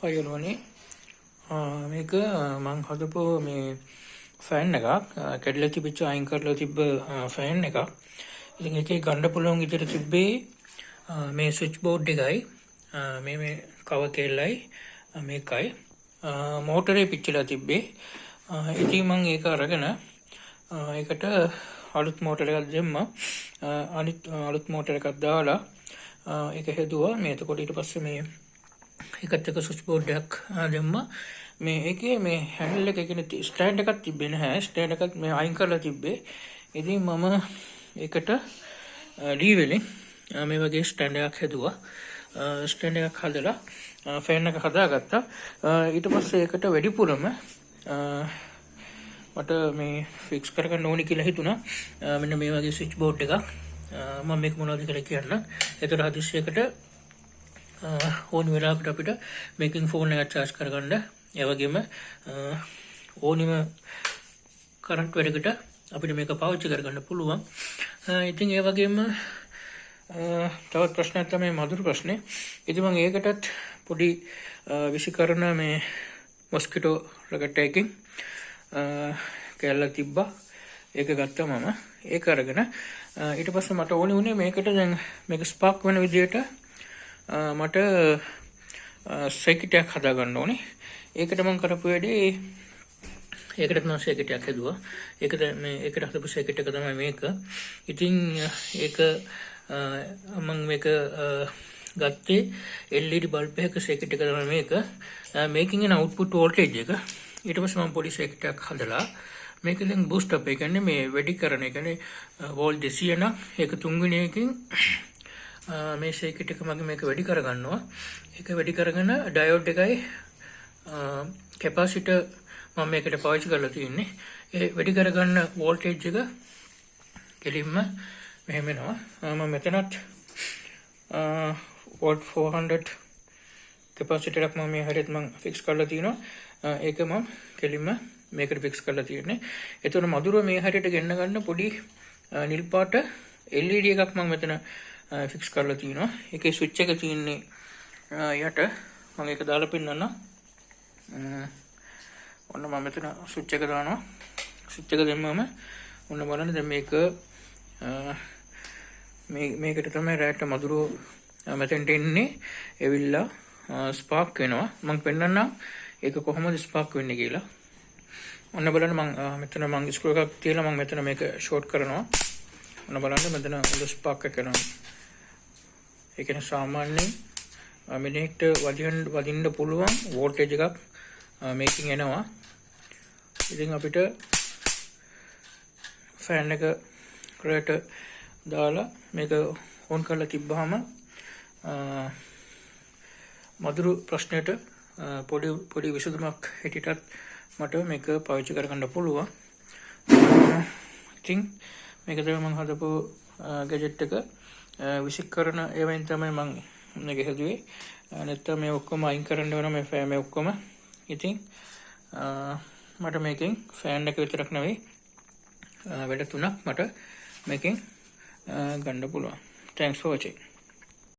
හයලුවනේ මේක මං හදපු මේ ෆෑන් එකක් කැඩලා තිබිච්ච අයින් කරලා තිබ්බ ෆෑන් එකක්. ඉතින් ඒකේ ගන්න පුළුවන් විදිහට තිබ්බේ මේ ස්විච් බෝඩ් එකයි මේ කවර් කෙල්ලයි මේකයි මෝටරේ පිච්චිලා තිබ්බේ. ඉතින් මං ඒක අරගෙන ඒකට අලුත් මෝටර එකක් දැම්මා. අනිත් අලුත් මෝටර එකක් දාලා ඒක හැදුවා. මේ එතකොට ඊට පස්සේ මේ ඒකත් එක ස්විච් බෝඩ් එකක් දැම්මා. මේ ඒකේ මේ හැන්ඩල් එක කියන්නේ ස්ටෑන්ඩ් එකක් තිබ්බේ නැහැ. ස්ටෑන්ඩ් එකක් මේ අයින් කරලා තිබ්බේ. ඉතින් මම ඒකට ඩී වලින් මේ වගේ ස්ටෑන්ඩ් එකක් හැදුවා. ස්ටෑන්ඩ් එකක් හදලා ෆෑන් එක හදාගත්තා. ඊට පස්සේ ඒකට වැඩිපුරම මට මේ ෆික්ස් කරගන්න ඕනි කියලා හිතුණා. මෙන්න මේ වගේ ස්විච් බෝඩ් එකක් මම මේක මොනවද කියලා කියන්න. ඒතර හදිස්සියකට ඕන වෙලාවකට අපිට මේකින් ෆෝන් එක charge කරගන්න, ඒ වගේම ඕනිම කරන්ට් වැඩකට අපිට මේක පාවිච්චි කරගන්න පුළුවන්. ඉතින් ඒ වගේම තවත් ප්‍රශ්නයක් තමයි මధుර ප්‍රශ්නේ. ඉතින් මම ඒකටත් පොඩි විසිකරන මේ මොස්කිටෝ රකට් කැල්ලක් තිබ්බා. ඒක ගත්තා මම. ඒක අරගෙන ඊට පස්සේ මට ඕනේ උනේ මේකට දැන් මේක ස්පාර්ක් වෙන විදියට මට සර්කිට් එකක් හදාගන්න ඕනේ. ඒකට මම කරපු වැඩේ ඒකට මම සර්කිට් එකක් හදුවා. ඒකට මේකට හදපු සර්කිට් එක තමයි මේක. ඉතින් ඒක මම මේක ගත්තේ LED බල්බ් එකක සර්කිට් එක තමයි මේක. මේකෙන් එන අවුට්පුට් වෝල්ටේජ් එක. ඊට පස්සේ මම පොඩි සර්කිට් එකක් හදලා මේක දැන් බූස්ට් අප් ඒ කියන්නේ මේ වැඩි කරන ඒ කියන්නේ වෝල්ට් 200 නම් ඒක තුන්වෙනි එකකින් මේ සර්කිට් එක මම මේක වැඩි කරගන්නවා. ඒක වැඩි කරගෙන ඩයෝඩ් එකයි කැපැසිටර් මම මේකට පාවිච්චි කරලා තියෙන්නේ. ඒ වැඩි කරගන්න වෝල්ටේජ් එක කෙලින්ම මෙහෙම එනවා. මම මෙතනත් වෝල්ට් 400 කැපැසිටර් එකක් මම මේ හැරෙත් මම ෆික්ස් කරලා තියෙනවා. ඒක මම කෙලින්ම මේකට ෆික්ස් කරලා තියෙන්නේ. එතකොට මధుරව මේ හැරයට ගෙන්න ගන්න පොඩි නිල් පාට LED එකක් මම මෙතන ෆික්ස් කරලා තියෙනවා. ඒකේ ස්විච් එක තියෙන්නේ යට. මම ඒක දාලා පෙන්නන්න. ඔන්න මම මෙතන ස්විච් එක දානවා. ස්විච් එක දැම්මම ඔන්න බලන්න දැන් මේකට තමයි රැට මధుරෝ මෙතෙන්ට එන්නේ. එවිල්ලා ස්පාර්ක් වෙනවා. මම පෙන්නන්නම් ඒක කොහොමද ස්පාර්ක් වෙන්නේ කියලා. ඔන්න බලන්න මෙතන මම ස්ක්‍රූ එකක් තියලා මම මෙතන මේක ෂෝට් කරනවා. ඔන්න බලන්න මෙතන හොඳ ස්පාර්ක් එකක් එනවා. ඒ කියන්නේ සාමාන්‍යයෙන් මිනිහෙක්ට වදින්න පුළුවන් වෝල්ටේජ් එකක් මේකින් එනවා. ඉතින් අපිට ෆෑන් එක කරට දාලා මේක ඔන් කරලා තිබ්බහම මధుර ප්‍රශ්නෙට පොඩි විසඳුමක් හිටියටත් මට මේක පාවිච්චි කරගන්න පුළුවන්. ඉතින් මේක තමයි මම හදපු ගැජට් එක. විසික් කරන ඒවෙන් තමයි මම මේක හදුවේ. නැත්නම් මේ ඔක්කොම අයින් කරන්න වෙන මේ ෆෑන් මේ ඔක්කොම. ඉතින් මට මේකෙන් ෆෑන් එක විතරක් නෙවෙයි වැඩ තුනක් මට මේකෙන් ගන්න පුළුවන්. Thanks for watching.